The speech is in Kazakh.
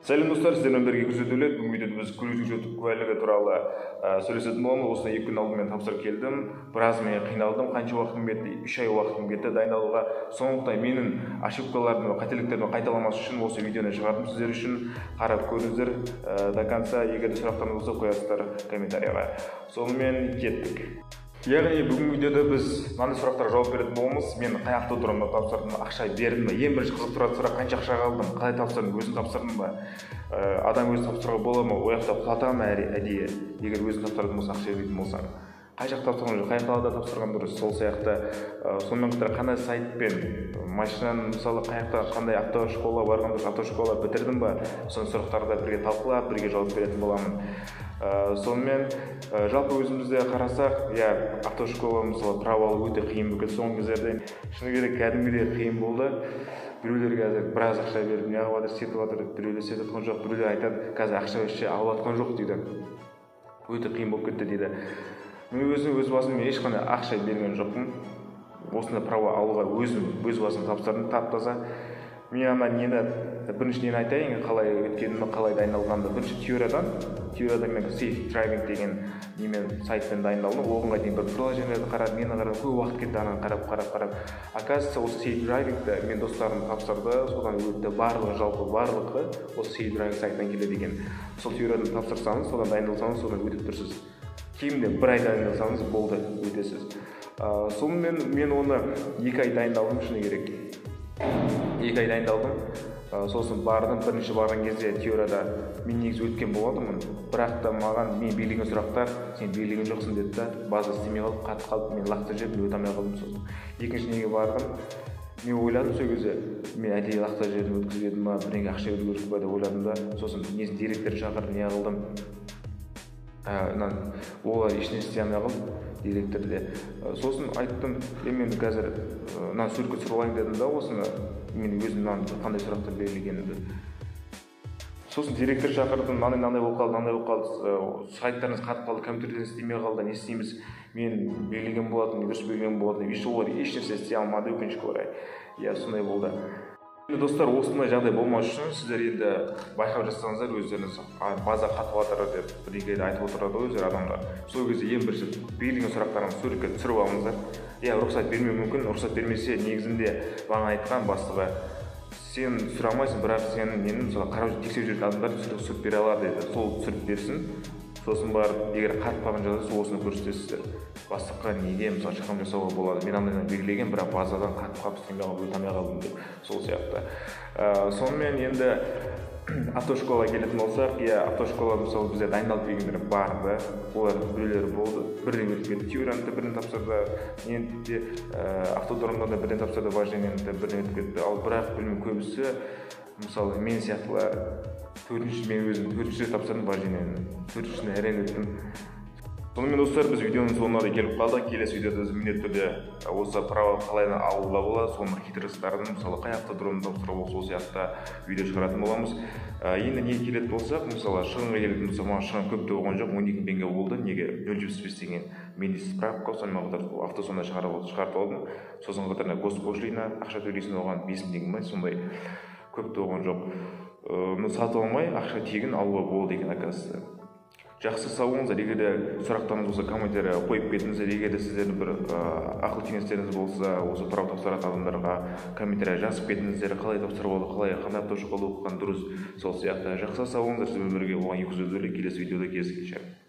Сәлем достар, сіздермен бірге көрсетіледі. Бүгін видеода біз көлік жүргізу куәлігі туралы сөйлесетін боламыз. Осыны 2 күн алдымен тапсырып келдім. Біраз мен қиналдым. Қанша уақытым кетті? 3 ай уақытым кетті дайындалуға. Сондықтан менің ошибкаларымды, қателіктерімді қайталамас үшін осы видеоны шығардым сіздер үшін. Қарап көріңіздер до конца. Егер де сұрақтарыңыз болса, қоясыздар комментарийға. Сонымен кеттік. Яғни бүгінгі видеода біз мынандай сұрақтарға жауап беретін боламыз. Мен қай автодромда тапсырдым, ақша бердім бе? Ең бірінші қызық тұратын сұрақ, қанша ақша қалдым, қалай тапсырдым, өзім тапсырдым ба? Адам өзі тапсыруға бола ма? Ол жақта құлатады ма әдейі? Егер өзің тапсыратын болсаң, ақша беретін болсаң, қай жақта тапсырған жоқ, қай қалада тапсырған дұрыс, сол сияқты. Сонымен қатар қандай сайтпен, машинаны мысалы қай жақта, қандай автошкола барған дұрыс, автошкола бітірдім ба? Соның сұрақтарды бірге талқылап, бірге жауап беретін боламын. Сонымен жалпы өзімізде қарасақ, автошкола мысалы право алу өте қиын болып кетті соңғы кездерде. Шыны керек кәдімгідей қиын болды. Біреулер қазір біраз ақша беріп неғып жатыр, сетіп жатыр, біреулер сетіп жатқан жоқ, біреулер айтады, қазір ақша вообще алып жатқан жоқ дейді. Өте қиын болып кетті дейді. Мен өз басым ешқандай ақша берген жоқпын. Осында право алуға өз басым тапсырдым, тап-таза. Мен бірінші нені айтайын, қалай өткенімді, қалай дайындалғанымды. Бірінші теориядан мен Safe Driving деген сайтпен дайындалдым. Оғанға дейін бір приложенияларды қарап, мені қарап, көп уақыт кетті ананы қарап. Оказывается, осы Safe Driving'ді мен достарым тапсырды, содан өтті барлығы осы Safe Driving сайтынан келеді екен. Сол теориядан тапсырсаңыз, содан дайындалсаңыз, содан өтіп тұрсыз. Кемінде 1 ай дайындалсаңыз болды, өтесіз. Сонымен мен оны 2 ай дайындалдым, шыны керек. 2 ай дайындалдым. Сосын бардым, бірінші барған кезде теорияда мен негізі өткен болатынмын. Бірақ та маған мен белгілеген сұрақтар, сен белгілеген жоқсың деді да, база істемей қалып, қатып қалып, мен лақтырып жіберіп, өте алмай қалдым сосын. Екінші неге бардым, мен ойладым сол кезде, мен әдейі лақтырып жібердім, өткізбедім ба, бірдеңе ақша беру керек па деп ойладым да, сосын несін директорды шақырдым, не қылдым. Олар ешне істей алмай қалды директорде. Сосын айттым, мен қазір суретке түсіріп алайын дедім да, осыны мен өзім қандай сұрақтар берілгенімді. Сосын директор шақырдым, мынандай болып қалды, сайттарыңыз қатып қалды, компьютерден істемей қалды, не істейміз? Мен белгілеген болатын, дұрыс белгілеген болатын, олар ешнәрсе істей алмады, өкінішке орай. Сондай болды. Достар, осындай жағдай болмас үшін сіздер енді байқап жатсаңыздар, өздеріңіз база қатып жатыр деп бірге айтып отырады өздері адамдар. Сол кезде ең бірінші белгілеген сұрақтарыңызды суретке түсіріп алыңыздар. Рұқсат бермеуі мүмкін, рұқсат бермесе негізінде бағана айтқан бастығы, сен сұрамайсың, бірақ сенің мысалы қарап тексеріп жүрген адамдар түсіріп бере алады деді. Сол түсіріп берсін. Сосын барып, егер қатып қалған жағдайда сол осыны көрсетесіздер. Бастыққа неге мысалы шағым жасауға болады. Мен андайдан белгілеген, бірақ базадан қатып қалып істемей қалып, өте алмай қалдым деп. Сол сияқты. Сонымен енді автошколаға келетін болсақ, автошкола мысалы бізде дайындалып келгендер барды. Олар біреулері болды. Бірден өтіп кетті, теорияны бірден тапсырды. Енді автодромда да бірден тапсырды, вождениені бірден өтіп кетті. Ал бірақ білмеймін, көбісі мысалы мен сияқтылар мен өзім 4-ші рет тапсырдым вождениені. 4-шіні әрең өттім. Сонымен достар, біз видеоның соңына да келіп қалдық. Келесі видеода біз міндетті түрде осы право қалай алуға болады, соның хитростарын, мысалы қай автодромда тапсыруға болады, сол сияқты видео шығаратын боламыз. Енді неге келетін болсақ, мысалы шығынға келетін болсақ, маған шығын көп те болған жоқ, 12 теңге болды. Неге 0,75 деген менде справка, сонымен қатар автосонда шығартып алдым. Сосын қатарына госпошлина, ақша төлейсің, оған 5 теңге ме, сондай көп те болған жоқ. Сатып алмай ақша тегін алуға болады екен, оказывается. Жақсы сау болыңыздар. Егер де сұрақтарыңыз болса, комментария қойып кетіңіздер. Егер де сіздердің бір ақыл кеңестеріңіз болса, осы право тапсыратын адамдарға комментария жазып кетіңіздер. Қалай тапсырып алды, қандай автошкола оқыған дұрыс, сол сияқты. Жақсы сау болыңыздар. Сізбен бірге болған 200 келесі видеода кездескенше.